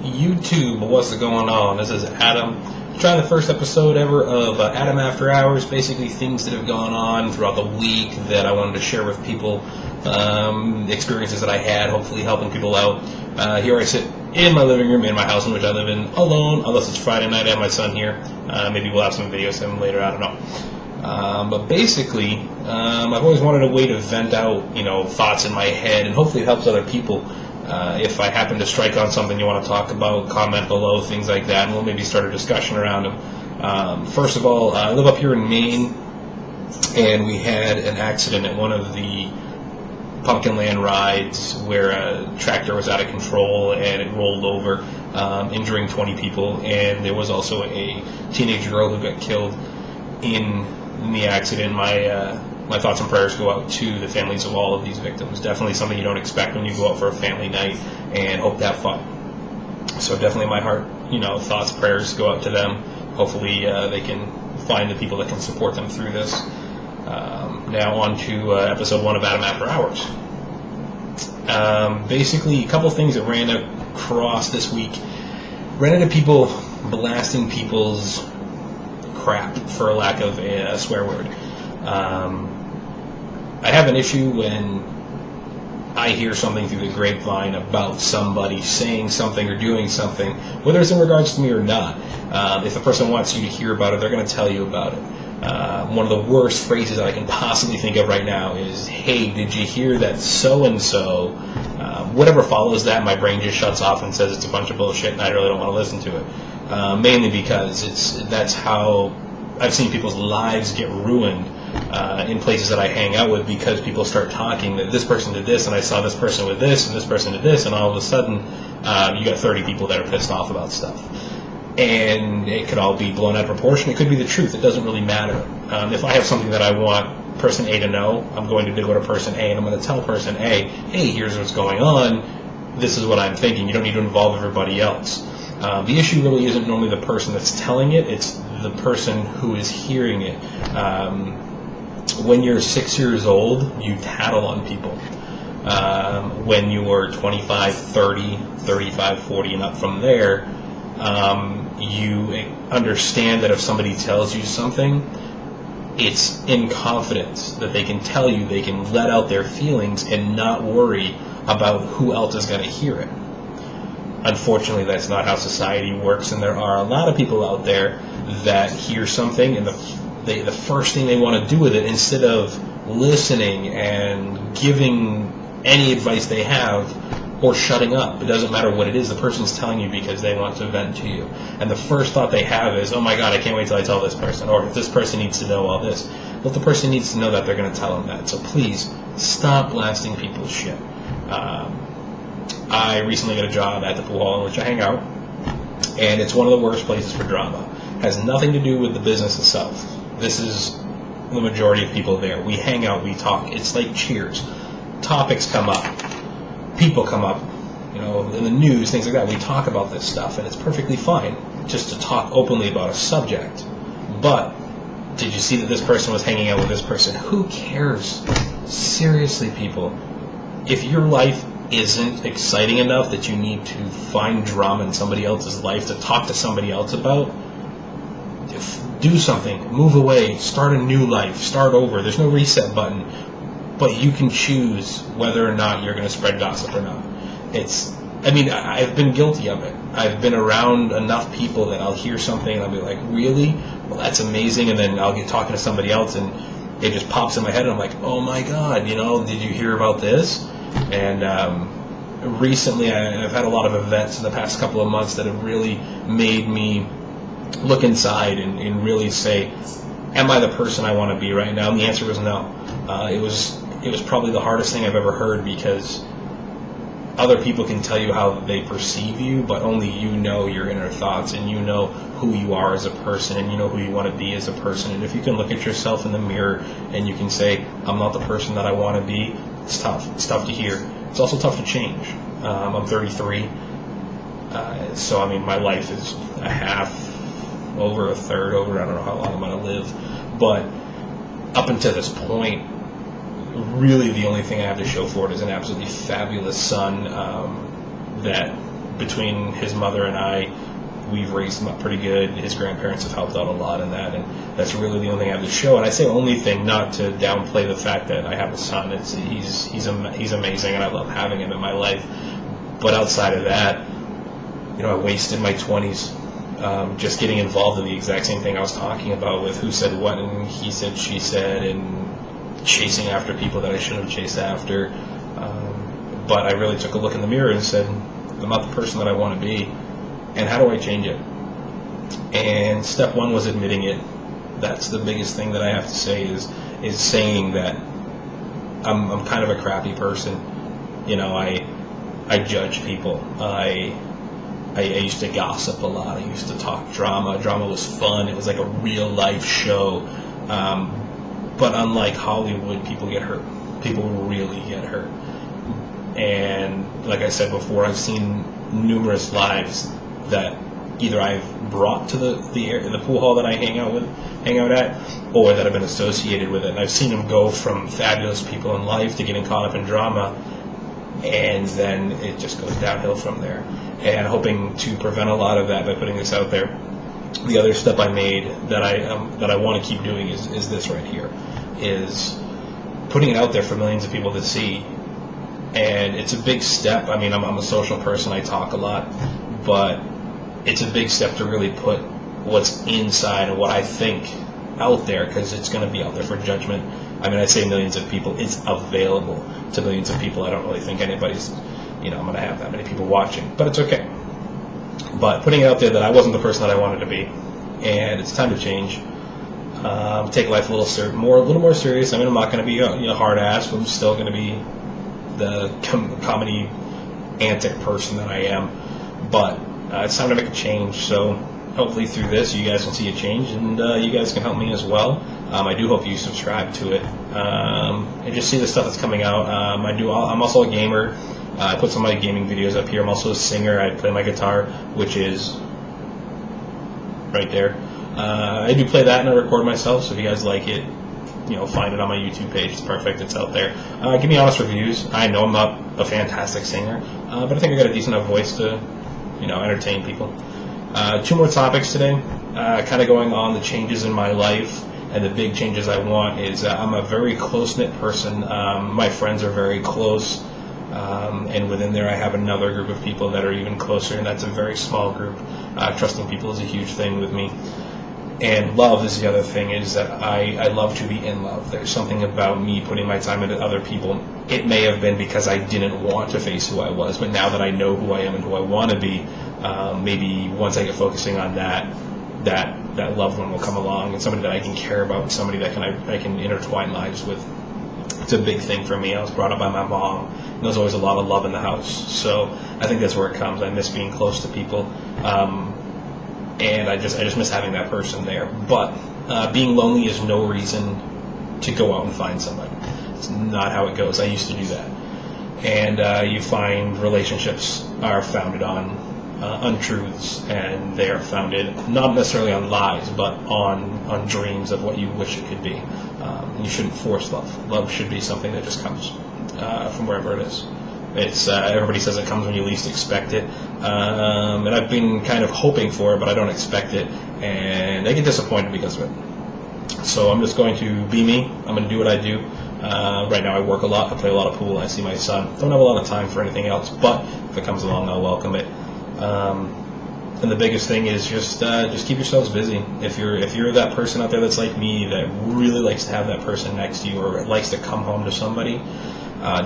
YouTube, what's going on? This is Adam. Trying the first episode ever of Adam After Hours, basically things that have gone on throughout the week that I wanted to share with people, experiences that I had, hopefully helping people out. Here I sit in my living room in my house in which I live in alone, unless it's Friday night. I have my son here. Maybe we'll have some videos of him later, I don't know. But basically, I've always wanted a way to vent out, thoughts in my head, and hopefully it helps other people. If I happen to strike on something you want to talk about, comment below, things like that, and we'll maybe start a discussion around them. First of all, I live up here in Maine, and we had an accident at one of the Pumpkin Land rides where a tractor was out of control and it rolled over, injuring 20 people, and there was also a teenage girl who got killed in the accident. My thoughts and prayers go out to the families of all of these victims. Definitely something you don't expect when you go out for a family night, and hope to have fun. So definitely my heart, thoughts, prayers go out to them. Hopefully they can find the people that can support them through this. Now on to episode 1 of Adam After Hours. Basically, a couple things that ran across this week. Ran into people blasting people's crap, for a lack of a swear word. I have an issue when I hear something through the grapevine about somebody saying something or doing something, whether it's in regards to me or not. If a person wants you to hear about it, they're going to tell you about it. One of the worst phrases I can possibly think of right now is, "Hey, did you hear that so-and-so?" Whatever follows that, my brain just shuts off and says it's a bunch of bullshit, and I really don't want to listen to it. Mainly because that's how I've seen people's lives get ruined in places that I hang out with, because people start talking that this person did this, and I saw this person with this, and this person did this, and all of a sudden you got 30 people that are pissed off about stuff. And it could all be blown out of proportion. It could be the truth. It doesn't really matter. If I have something that I want person A to know, I'm going to go to person A, and I'm going to tell person A, "Hey, here's what's going on. This is what I'm thinking. You don't need to involve everybody else." The issue really isn't normally the person that's telling it, it's the person who is hearing it. When you're 6 years old, you tattle on people. When you're 25, 30, 35, 40, and up from there, you understand that if somebody tells you something, it's in confidence that they can tell you, they can let out their feelings and not worry about who else is going to hear it. Unfortunately, that's not how society works, and there are a lot of people out there that hear something, and the first thing they want to do with it, instead of listening and giving any advice they have, or shutting up. It doesn't matter what it is. The person's telling you because they want to vent to you. And the first thought they have is, "Oh my God, I can't wait till I tell this person." Or, "If this person needs to know all this." Well, if the person needs to know that, they're going to tell them that. So please, stop blasting people's shit. I recently got a job at the pool hall in which I hang out, and it's one of the worst places for drama. It has nothing to do with the business itself. This is the majority of people there. We hang out, we talk. It's like Cheers. Topics come up. People come up, in the news, things like that. We talk about this stuff, and it's perfectly fine just to talk openly about a subject. But did you see that this person was hanging out with this person? Who cares? Seriously, people. If your life isn't exciting enough that you need to find drama in somebody else's life to talk to somebody else about, do something. Move away. Start a new life. Start over. There's no reset button. But you can choose whether or not you're going to spread gossip or not. I've been guilty of it. I've been around enough people that I'll hear something and I'll be like, "Really? Well, that's amazing." And then I'll get talking to somebody else and it just pops in my head and I'm like, "Oh my God, did you hear about this?" And recently I've had a lot of events in the past couple of months that have really made me look inside and really say, am I the person I want to be right now? And the answer was no. It was probably the hardest thing I've ever heard, because other people can tell you how they perceive you, but only you know your inner thoughts, and you know who you are as a person, and you know who you want to be as a person. And if you can look at yourself in the mirror and you can say, "I'm not the person that I want to be," it's tough. It's tough to hear. It's also tough to change. I'm 33, so my life is a half, over a third, I don't know how long I'm going to live, but up until this point, really the only thing I have to show for it is an absolutely fabulous son that between his mother and I, we've raised him up pretty good. His grandparents have helped out a lot in that, and that's really the only thing I have to show. And I say only thing not to downplay the fact that I have a son. He's amazing, and I love having him in my life. But outside of that, I wasted my 20s just getting involved in the exact same thing I was talking about with who said what and he said, she said, and chasing after people that I shouldn't have chased after. But I really took a look in the mirror and said, I'm not the person that I want to be, and how do I change it? And step one was admitting it. That's the biggest thing that I have to say is saying that I'm kind of a crappy person. I judge people. I used to gossip a lot. I used to talk drama. Drama was fun. It was like a real life show. But unlike Hollywood, people get hurt. People really get hurt. And like I said before, I've seen numerous lives that either I've brought to the pool hall that I hang out at, or that have been associated with it. And I've seen them go from fabulous people in life to getting caught up in drama, and then it just goes downhill from there. And hoping to prevent a lot of that by putting this out there. The other step I made that I want to keep doing is this right here, is putting it out there for millions of people to see. And it's a big step. I mean, I'm a social person. I talk a lot, but it's a big step to really put what's inside and what I think out there, because it's going to be out there for judgment. I mean, I say millions of people. It's available to millions of people. I don't really think anybody's, I'm going to have that many people watching, but it's okay. But putting it out there that I wasn't the person that I wanted to be, and it's time to change. Take life a little more serious. I mean, I'm not going to be a hard ass, but I'm still going to be the comedy antic person that I am. But it's time to make a change. So hopefully through this, you guys can see a change, and you guys can help me as well. I do hope you subscribe to it and just see the stuff that's coming out. I'm also a gamer. I put some of my gaming videos up here. I'm also a singer. I play my guitar, which is right there. I do play that and I record myself, so if you guys like it, find it on my YouTube page. It's perfect. It's out there. Give me honest reviews. I know I'm not a fantastic singer, but I think I got a decent enough voice to, entertain people. 2 more topics today, kind of going on the changes in my life and the big changes I want is I'm a very close-knit person. My friends are very close, and within there I have another group of people that are even closer, and that's a very small group. Trusting people is a huge thing with me. And love is the other thing, is that I love to be in love. There's something about me putting my time into other people. It may have been because I didn't want to face who I was, but now that I know who I am and who I want to be, maybe once I get focusing on that loved one will come along, and somebody that I can care about, somebody that I can intertwine lives with. It's a big thing for me. I was brought up by my mom, and there's always a lot of love in the house. So I think that's where it comes. I miss being close to people. And I just miss having that person there. But being lonely is no reason to go out and find somebody. It's not how it goes. I used to do that. And you find relationships are founded on untruths, and they are founded not necessarily on lies, but on dreams of what you wish it could be. You shouldn't force love. Love should be something that just comes from wherever it is. It's everybody says it comes when you least expect it, and I've been kind of hoping for it, but I don't expect it, and I get disappointed because of it. So I'm just going to be me. I'm going to do what I do. Right now I work a lot. I play a lot of pool. I see my son. Don't have a lot of time for anything else, but if it comes along, I'll welcome it. And the biggest thing is just keep yourselves busy. If you're that person out there that's like me, that really likes to have that person next to you, or likes to come home to somebody,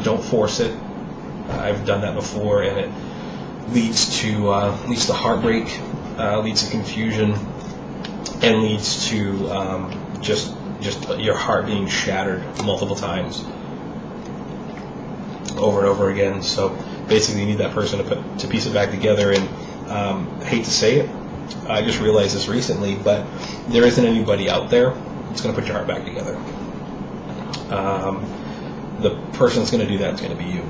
don't force it. I've done that before, and it leads to heartbreak, leads to confusion, and leads to just your heart being shattered multiple times, over and over again. So basically, you need that person to piece it back together. And I hate to say it, I just realized this recently, but there isn't anybody out there that's going to put your heart back together. The person that's going to do that is going to be you.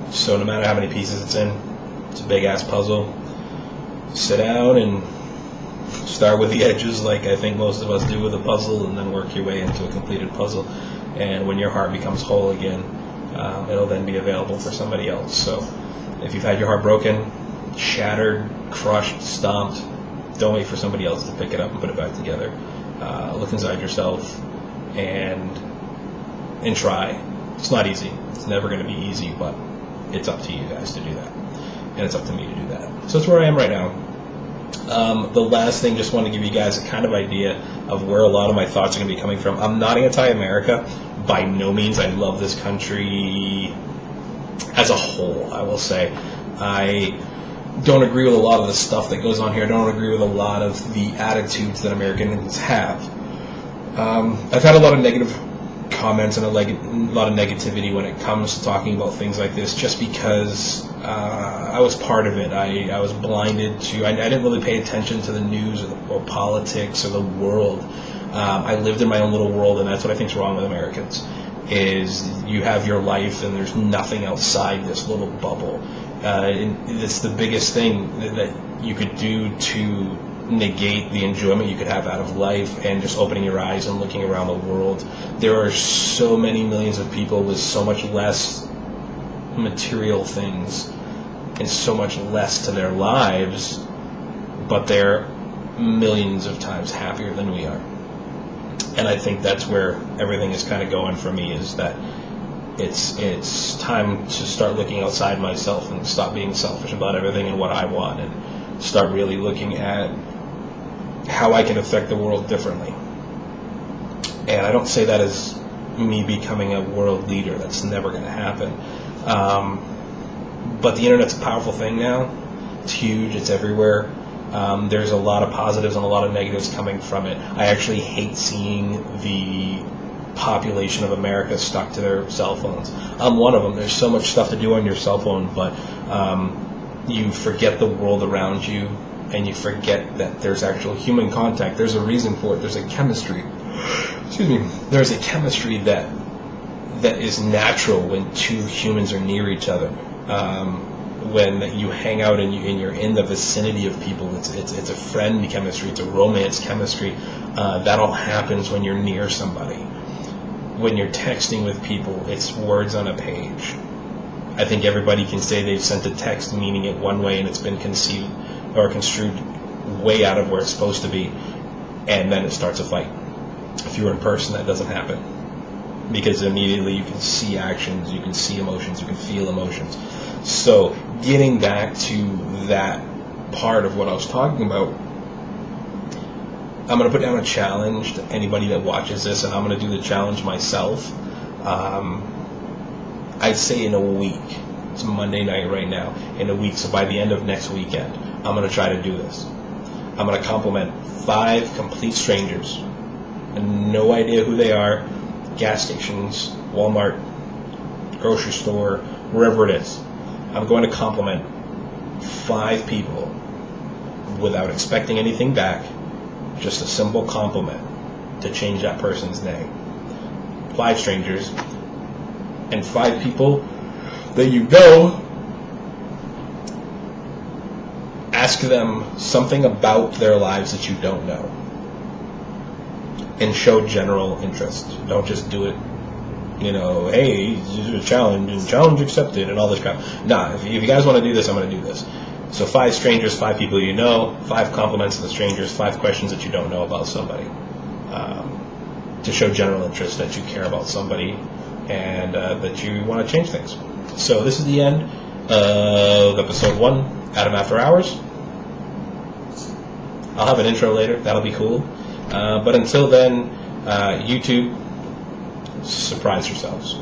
So no matter how many pieces it's in, it's a big-ass puzzle. Sit down and start with the edges, like I think most of us do with a puzzle, and then work your way into a completed puzzle. And when your heart becomes whole again, it'll then be available for somebody else. So if you've had your heart broken, shattered, crushed, stomped, don't wait for somebody else to pick it up and put it back together. Look inside yourself and try. It's not easy. It's never going to be easy, but it's up to you guys to do that. And it's up to me to do that. So that's where I am right now. The last thing, just want to give you guys a kind of idea of where a lot of my thoughts are going to be coming from. I'm not anti-America. By no means. I love this country as a whole, I will say. I don't agree with a lot of the stuff that goes on here. I don't agree with a lot of the attitudes that Americans have. I've had a lot of negative comments and a lot of negativity when it comes to talking about things like this, just because I was part of it. I was blinded to, I didn't really pay attention to the news or politics or the world. I lived in my own little world, and that's what I think is wrong with Americans, is you have your life and there's nothing outside this little bubble. It's the biggest thing that you could do to negate the enjoyment you could have out of life, and just opening your eyes and looking around the world. There are so many millions of people with so much less material things and so much less to their lives, but they're millions of times happier than we are. And I think that's where everything is kind of going for me, is that it's time to start looking outside myself and stop being selfish about everything and what I want, and start really looking at how I can affect the world differently. And I don't say that as me becoming a world leader. That's never going to happen. But the internet's a powerful thing now. It's huge. It's everywhere. There's a lot of positives and a lot of negatives coming from it. I actually hate seeing the population of America stuck to their cell phones. I'm one of them. There's so much stuff to do on your cell phone, but you forget the world around you, and you forget that there's actual human contact. There's a reason for it. There's a chemistry. Excuse me. There's a chemistry that is natural when two humans are near each other. When you hang out and you're in the vicinity of people, it's a friend chemistry. It's a romance chemistry. That all happens when you're near somebody. When you're texting with people, it's words on a page. I think everybody can say they've sent a text meaning it one way and it's been conceived or construed way out of where it's supposed to be, and then it starts a fight. If you're in person, that doesn't happen, because immediately you can see actions, you can see emotions, you can feel emotions. So getting back to that part of what I was talking about, I'm going to put down a challenge to anybody that watches this, and I'm going to do the challenge myself. I'd say in a week. It's Monday night right now. In a week, so by the end of next weekend, I'm going to try to do this. I'm going to compliment 5 complete strangers, and no idea who they are, gas stations, Walmart, grocery store, wherever it is. I'm going to compliment 5 people without expecting anything back, just a simple compliment to change that person's name. 5 strangers and 5 people that you know. Ask them something about their lives that you don't know, and show general interest. Don't just do it, hey, this is a challenge, and challenge accepted, and all this crap. Nah, if you guys want to do this, I'm going to do this. So 5 strangers, 5 people you know, 5 compliments to the strangers, 5 questions that you don't know about somebody, to show general interest that you care about somebody, and that you want to change things. So this is the end of episode 1, Adam After Hours. I'll have an intro later. That'll be cool. But until then, YouTube, surprise yourselves.